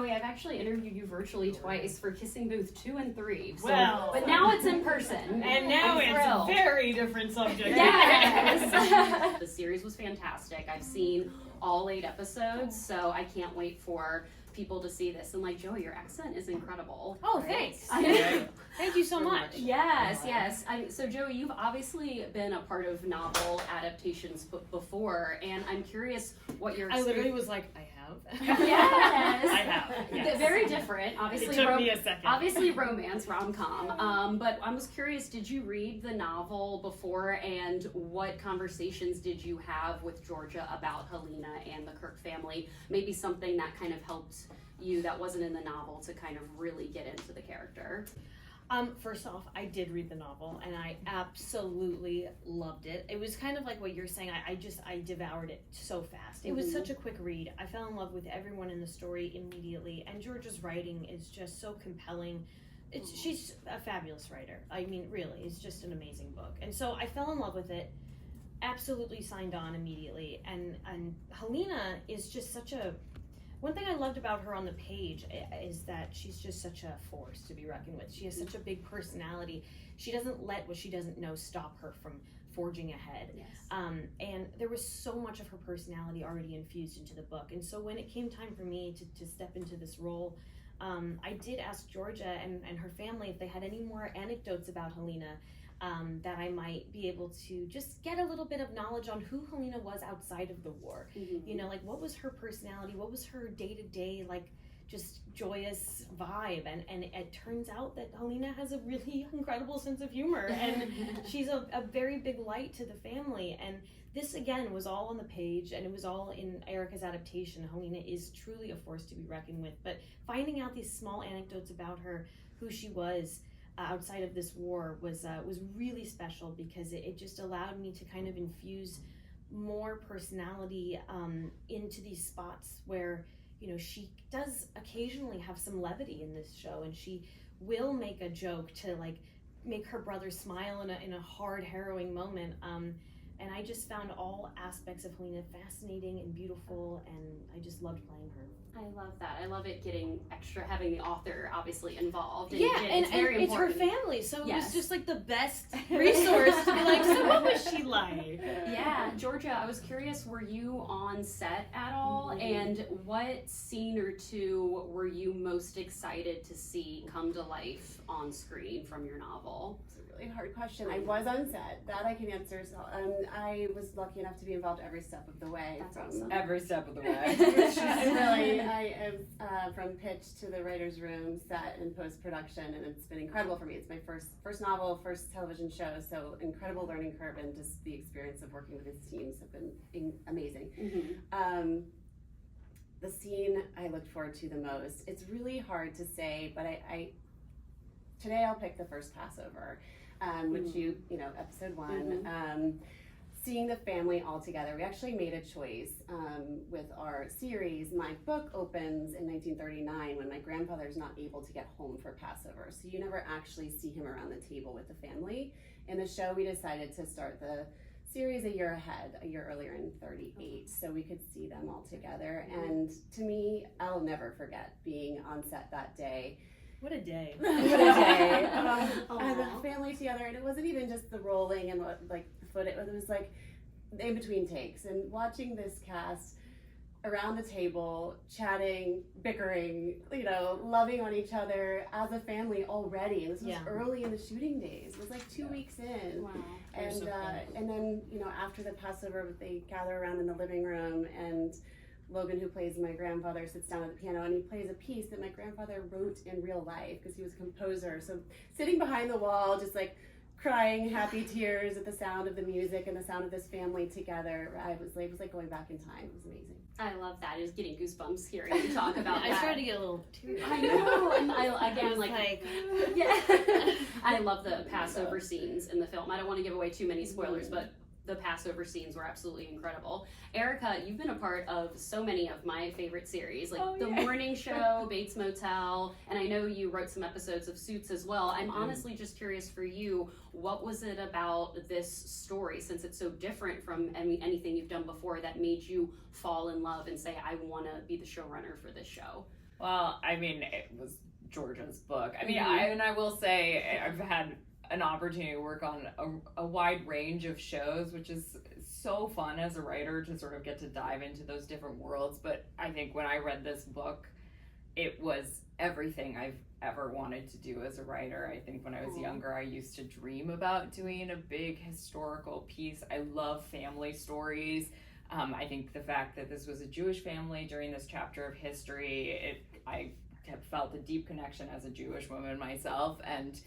Joey, I've actually interviewed you virtually twice for Kissing Booth 2 and 3. So, Well, but now it's in person. And now it's a very different subject. Yes! The series was fantastic. I've seen all 8 episodes, so I can't wait for people to see this. And like, Joey, your accent is incredible. Oh, thanks. Thank you so much. Yes. So Joey, you've obviously been a part of novel adaptations before, and I'm curious what your experience... I literally was like, I have. Yes. I have. Yes. Very different. Obviously, it took me a second. Obviously romance, rom-com. But I was curious, did you read the novel before, and what conversations did you have with Georgia about Helena and the Kirk family? Maybe something that kind of helped you that wasn't in the novel to kind of really get into the character. First off, I did read the novel and I absolutely loved it. It was kind of like what you're saying. I devoured it so fast. It was such a quick read. I fell in love with everyone in the story immediately, and Georgia's writing is just so compelling. She's a fabulous writer. I mean, really, it's just an amazing book. And so I fell in love with it, absolutely signed on immediately. And Helena is just such a... One thing I loved about her on the page is that she's just such a force to be reckoned with. She has such a big personality. She doesn't let what she doesn't know stop her from forging ahead. Yes. And there was so much of her personality already infused into the book. And so when it came time for me to step into this role, I did ask Georgia and her family if they had any more anecdotes about Helena, that I might be able to just get a little bit of knowledge on who Helena was outside of the war. You know, like, what was her personality? What was her day-to-day, like, just joyous vibe? And it turns out that Helena has a really incredible sense of humor, and she's a very big light to the family. And this, again, was all on the page, and it was all in Erica's adaptation. Helena is truly a force to be reckoned with. But finding out these small anecdotes about her, who she was, outside of this war was really special, because it just allowed me to kind of infuse more personality into these spots where, you know, she does occasionally have some levity in this show, and she will make a joke to, like, make her brother smile in a hard, harrowing moment. And I just found all aspects of Helena fascinating and beautiful, and I just loved playing her. I love that. I love it having the author obviously involved. And it's very it's important. her family, so it was just like the best resource to be like, so what was she like? Yeah, Georgia, I was curious, were you on set at all? And what scene or two were you most excited to see come to life on screen from your novel? It's a really hard question. I was on set. That I can answer. So, I was lucky enough to be involved every step of the way. That's awesome. Every step of the way. Really, I am from pitch to the writer's room, set, and post-production, and it's been incredible for me. It's my first novel, first television show, so incredible learning curve, and just the experience of working with these teams have been amazing. The scene I looked forward to the most, it's really hard to say, but today I'll pick the first Passover, which you know, episode 1. Seeing the family all together. We actually made a choice with our series. My book opens in 1939 when my grandfather's not able to get home for Passover. So you never actually see him around the table with the family. In the show, we decided to start the series a year earlier in 38, so we could see them all together. And to me, I'll never forget being on set that day. What a day. What a day. And the family together, and it wasn't even just the rolling and like the foot, it was like in between takes, and watching this cast around the table, chatting, bickering, you know, loving on each other as a family already. And this was early in the shooting days. It was like 2 weeks in. Wow. And then, you know, after the Passover, they gather around in the living room, and Logan, who plays my grandfather, sits down at the piano, and he plays a piece that my grandfather wrote in real life because he was a composer. So sitting behind the wall, just like crying happy tears at the sound of the music and the sound of this family together, it was like going back in time. It was amazing. I love that. I was getting goosebumps hearing you talk about that. I started to get a little teary. I know, and I love the Passover scenes in the film. I don't want to give away too many spoilers, but the Passover scenes were absolutely incredible. Erica, you've been a part of so many of my favorite series, like The Morning Show, Bates Motel, and I know you wrote some episodes of Suits as well. I'm honestly just curious for you, what was it about this story, since it's so different from anything you've done before, that made you fall in love and say, I want to be the showrunner for this show? Well, I mean, it was Georgia's book. I mean, I will say I've had an opportunity to work on a wide range of shows, which is so fun as a writer to sort of get to dive into those different worlds. But I think when I read this book, it was everything I've ever wanted to do as a writer. I think when I was younger, I used to dream about doing a big historical piece. I love family stories. I think the fact that this was a Jewish family during this chapter of history, I have felt a deep connection as a Jewish woman myself, and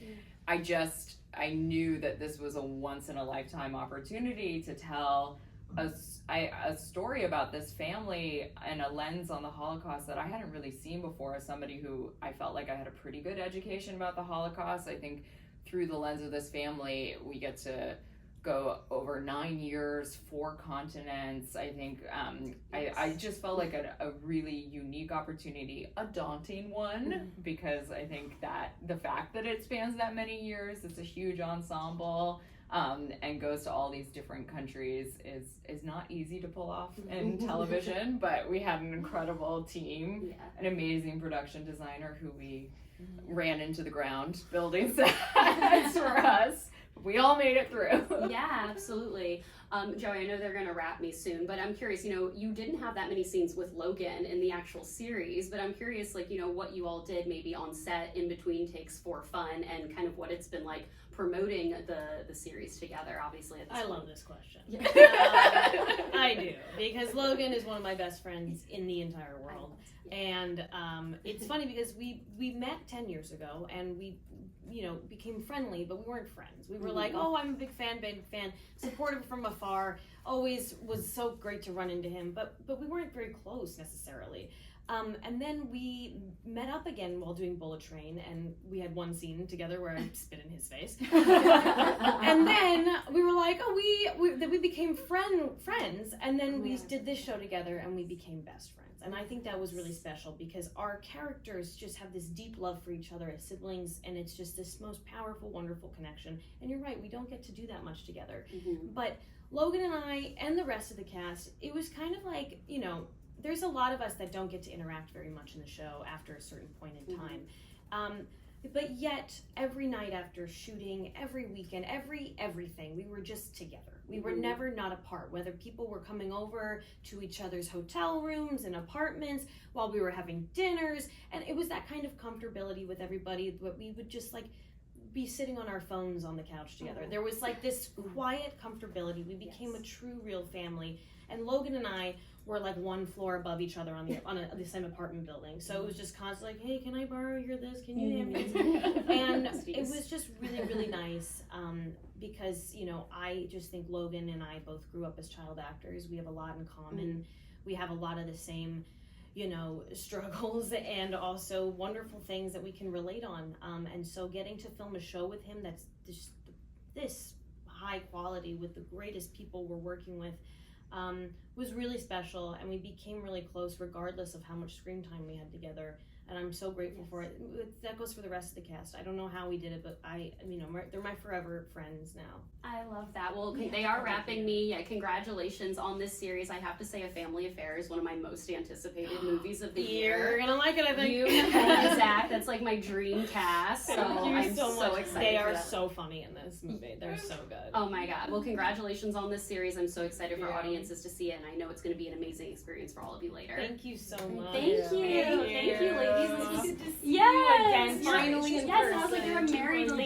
I knew that this was a once in a lifetime opportunity to tell a story about this family and a lens on the Holocaust that I hadn't really seen before, as somebody who I felt like I had a pretty good education about the Holocaust. I think through the lens of this family, we get to go over 9 years, 4 continents. I think I just felt like a really unique opportunity, a daunting one, because I think that the fact that it spans that many years, it's a huge ensemble, and goes to all these different countries is not easy to pull off in television, but we had an incredible team, an amazing production designer who we ran into the ground building sets for us. We all made it through. Yeah, absolutely. Joey, I know they're going to wrap me soon, but I'm curious, you didn't have that many scenes with Logan in the actual series, but I'm curious, what you all did maybe on set in between takes for fun, and kind of what it's been like promoting the series together, obviously. I love this question. I do, because Logan is one of my best friends in the entire world. And it's funny because we met 10 years ago, and we became friendly, but we weren't friends. We were like, oh, I'm a big fan, supportive from afar, always was so great to run into him, but we weren't very close necessarily. And then we met up again while doing Bullet Train, and we had one scene together where I spit in his face. And then we were like, oh, we became friends, and then we did this show together, and we became best friends. And I think that was really special because our characters just have this deep love for each other as siblings, and it's just this most powerful, wonderful connection. And you're right, we don't get to do that much together. But Logan and I and the rest of the cast, it was kind of like, there's a lot of us that don't get to interact very much in the show after a certain point in time. But yet, every night after shooting, every weekend, everything, we were just together. We were never not apart, whether people were coming over to each other's hotel rooms and apartments while we were having dinners. And it was that kind of comfortability with everybody, but we would just be sitting on our phones on the couch together. There was this quiet comfortability. We became a true, real family. And Logan and I were one floor above each other on the same apartment building. So it was just constantly like, hey, can I borrow your this? Can you have this? And it was just really, really nice because, I just think Logan and I both grew up as child actors. We have a lot in common. We have a lot of the same, struggles and also wonderful things that we can relate on. And so getting to film a show with him that's just this high quality with the greatest people we're working with was really special, and we became really close regardless of how much screen time we had together, and I'm so grateful for it. That goes for the rest of the cast. I don't know how we did it, but they're my forever friends now. I love that. Well, they are wrapping me. Congratulations on this series. I have to say, A Family Affair is one of my most anticipated movies of the year. You're gonna like it, I think. You and Zach, that's my dream cast. So I'm so excited. They are so funny in this movie. They're so good. Oh my God. Well, congratulations on this series. I'm so excited for audiences to see it, and I know it's going to be an amazing experience for all of you later. Thank you so much. Thank you, ladies. It's good to see Yes. you again. Finally in person. Yes, I was like, you're a married lady.